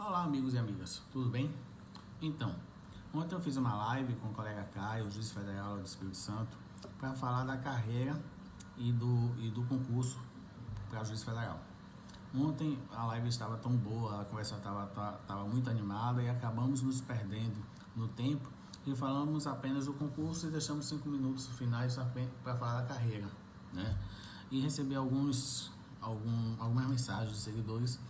Olá, amigos e amigas, tudo bem? Então, ontem eu fiz uma live com o colega Caio, juiz federal do Espírito Santo, para falar da carreira e do concurso para juiz federal. Ontem a live estava tão boa, a conversa estava muito animada e acabamos nos perdendo no tempo e falamos apenas do concurso e deixamos 5 minutos finais para falar da carreira, né? E recebi algumas mensagens de seguidores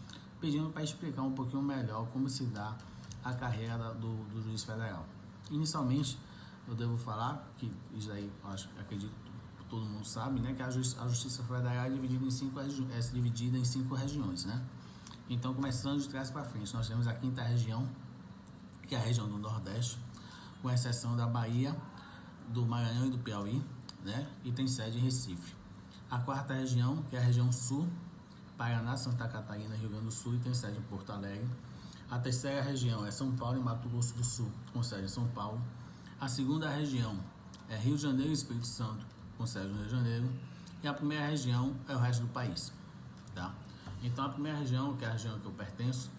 pedindo para explicar um pouquinho melhor como se dá a carreira do juiz federal. Inicialmente, eu devo falar que isso aí, acredito que todo mundo sabe, né, que a Justiça Federal é dividida em cinco regiões, né? Então, começando de trás para frente, nós temos a quinta região, que é a região do Nordeste, com exceção da Bahia, do Maranhão e do Piauí, né? E tem sede em Recife. A quarta região, que é a região Sul, Paraná, Santa Catarina, Rio Grande do Sul, e tem sede em Porto Alegre. A terceira região é São Paulo e Mato Grosso do Sul, com sede em São Paulo. A segunda região é Rio de Janeiro e Espírito Santo, com sede no Rio de Janeiro. E a primeira região é o resto do país, tá? Então, a primeira região, que é a região que eu pertenço,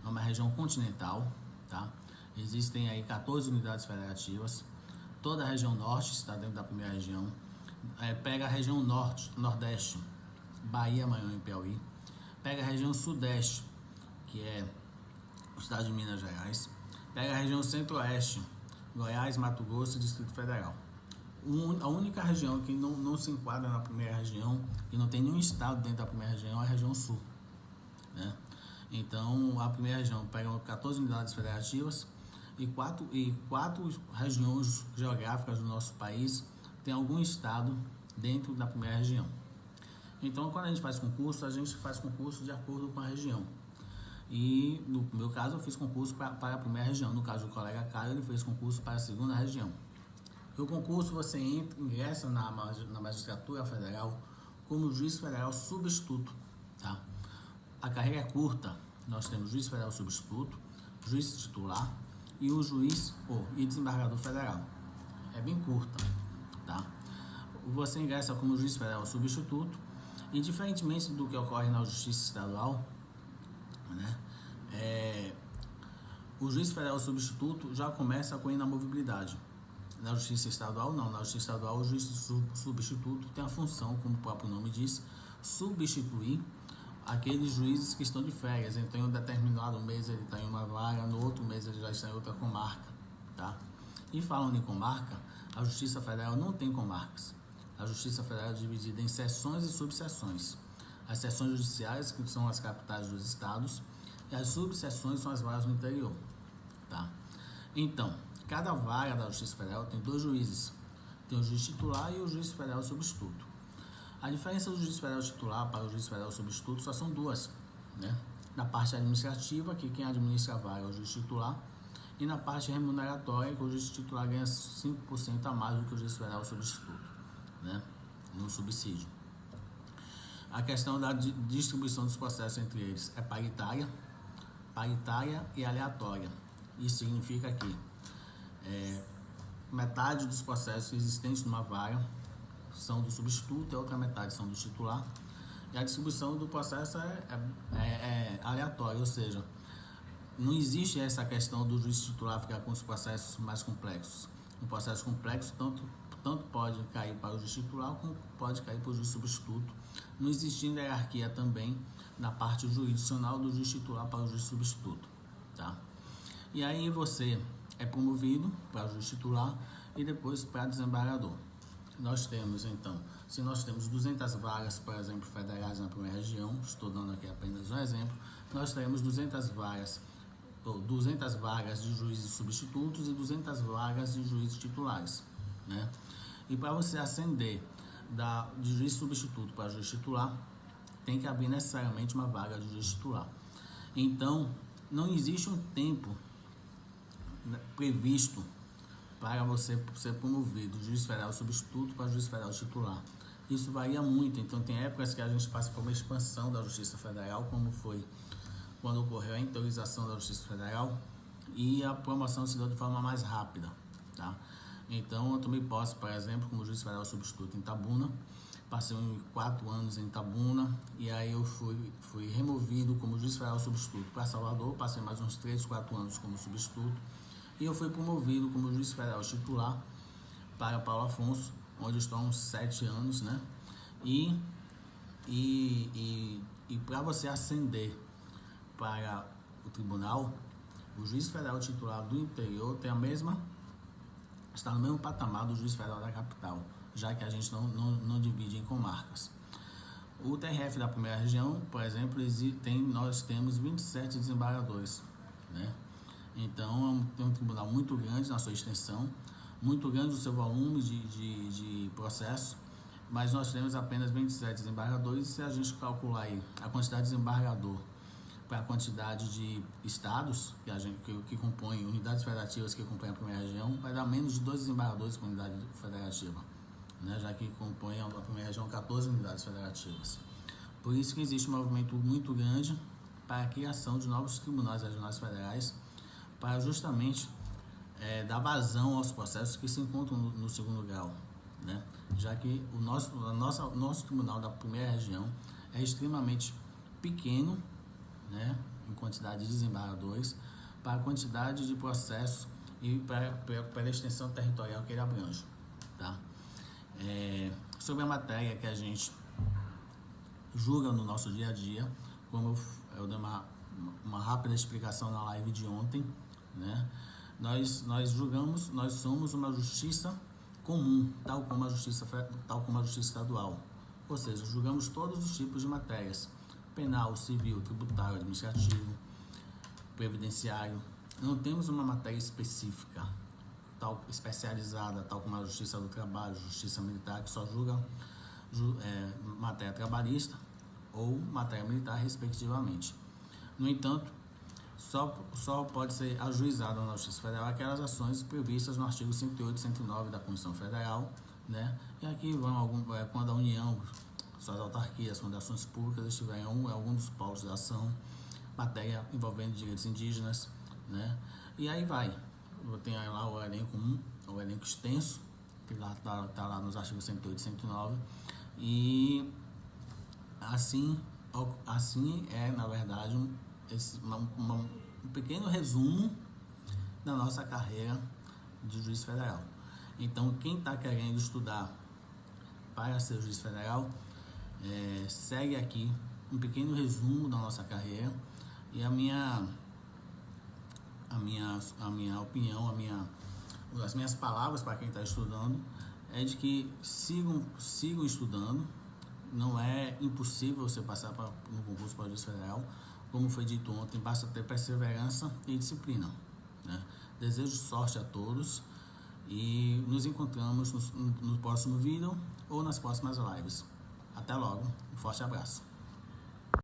é uma região continental, tá? Existem aí 14 unidades federativas. Toda a região norte está dentro da primeira região. Pega a região nordeste, Bahia, Maranhão e Piauí. Pega a região sudeste, que é o estado de Minas Gerais. Pega a região centro-oeste, Goiás, Mato Grosso e Distrito Federal. A única região que não se enquadra na primeira região, que não tem nenhum estado dentro da primeira região, é a região sul, né? Então, a primeira região pega 14 unidades federativas e quatro regiões geográficas do nosso país tem algum estado dentro da primeira região. Então, quando a gente faz concurso de acordo com a região. E no meu caso, eu fiz concurso para a primeira região. No caso do colega Caio, ele fez concurso para a segunda região. E o concurso você ingressa na magistratura federal como juiz federal substituto, tá? A carreira é curta. Nós temos juiz federal substituto, juiz titular e o juiz e desembargador federal. É bem curta, tá? Você ingressa como juiz federal substituto e, diferentemente do que ocorre na justiça estadual, né, o juiz federal substituto já começa com inamovibilidade. Na justiça estadual, não. Na justiça estadual, o juiz substituto tem a função, como o próprio nome diz, substituir aqueles juízes que estão de férias. Então, em um determinado mês ele está em uma vaga, no outro mês ele já está em outra comarca, tá? E falando em comarca, a Justiça Federal não tem comarcas. A Justiça Federal é dividida em seções e subseções. As seções judiciais, que são as capitais dos estados, e as subseções são as varas no interior, tá? Então, cada vara da Justiça Federal tem 2 juízes. Tem o juiz titular e o juiz federal substituto. A diferença do juiz federal titular para o juiz federal substituto só são 2, né? Na parte administrativa, que quem administra a vara é o juiz titular, e na parte remuneratória, que o juiz titular ganha 5% a mais do que o juiz federal substituto, né, no subsídio. A questão da distribuição dos processos entre eles é paritária e aleatória. Isso significa que metade dos processos existentes numa vara são do substituto e a outra metade são do titular. E a distribuição do processo é aleatória, ou seja, não existe essa questão do juiz titular ficar com os processos mais complexos. Um processo complexo tanto pode cair para o juiz titular como pode cair para o juiz substituto, não existindo hierarquia também na parte jurisdicional do juiz titular para o juiz substituto, tá? E aí você é promovido para o juiz titular e depois para desembargador. Nós temos, então, se nós temos 200 vagas, por exemplo, federais na primeira região, estou dando aqui apenas um exemplo, nós teremos 200 vagas de juízes substitutos e 200 vagas de juízes titulares, né? E para você ascender de juiz substituto para juiz titular, tem que abrir necessariamente uma vaga de juiz titular. Então, não existe um tempo previsto para você ser promovido de juiz federal substituto para juiz federal titular. Isso varia muito, então tem épocas que a gente passa por uma expansão da Justiça Federal, como foi quando ocorreu a interiorização da Justiça Federal, e a promoção se deu de forma mais rápida, tá? Então, eu tomei posse, por exemplo, como juiz federal substituto em Itabuna, passei 4 anos em Itabuna, e aí eu fui removido como juiz federal substituto para Salvador, passei mais uns 3, 4 anos como substituto, e eu fui promovido como juiz federal titular para Paulo Afonso, onde estou há uns 7 anos, né? E para você ascender para o tribunal, o juiz federal titular do interior está no mesmo patamar do juiz federal da capital, já que a gente não divide em comarcas. O TRF da primeira região, por exemplo, nós temos 27 desembargadores, né? Então, é um tribunal muito grande na sua extensão, muito grande o seu volume de processo, mas nós temos apenas 27 desembargadores. Se a gente calcular aí a quantidade de desembargador para a quantidade de estados que compõem, unidades federativas que compõem a primeira região, vai dar menos de 2 desembargadores por unidade federativa, né? Já que compõem a primeira região 14 unidades federativas. Por isso que existe um movimento muito grande para a criação de novos tribunais regionais federais, para justamente dar vazão aos processos que se encontram no segundo grau, né? Já que o nosso tribunal da primeira região é extremamente pequeno, né, em quantidade de desembargadores, para a quantidade de processos e para a extensão territorial que ele abrange, tá? Sobre a matéria que a gente julga no nosso dia a dia, como eu dei uma rápida explicação na live de ontem, né? Nós julgamos, nós somos uma justiça comum, tal como a justiça estadual, ou seja, julgamos todos os tipos de matérias: penal, civil, tributário, administrativo, previdenciário. Não temos uma matéria específica, especializada, tal como a justiça do trabalho, justiça militar, que só julga matéria trabalhista ou matéria militar, respectivamente. No entanto, só pode ser ajuizada na Justiça Federal aquelas ações previstas no artigo 108 e 109 da Constituição Federal, né? E aqui vão quando a União, suas autarquias, fundações públicas estiverem em algum dos polos de ação, matéria envolvendo direitos indígenas, né? E aí vai. Tem lá o elenco 1, o elenco extenso, que lá tá lá nos artigos 108 e 109, e assim é, na verdade, um pequeno resumo da nossa carreira de juiz federal. Então, quem está querendo estudar para ser juiz federal, segue aqui um pequeno resumo da nossa carreira, e a minha opinião, as minhas palavras para quem está estudando é de que sigam estudando. Não é impossível você passar no concurso para juiz federal, como foi dito ontem, basta ter perseverança e disciplina, né? Desejo sorte a todos e nos encontramos no próximo vídeo ou nas próximas lives. Até logo, um forte abraço.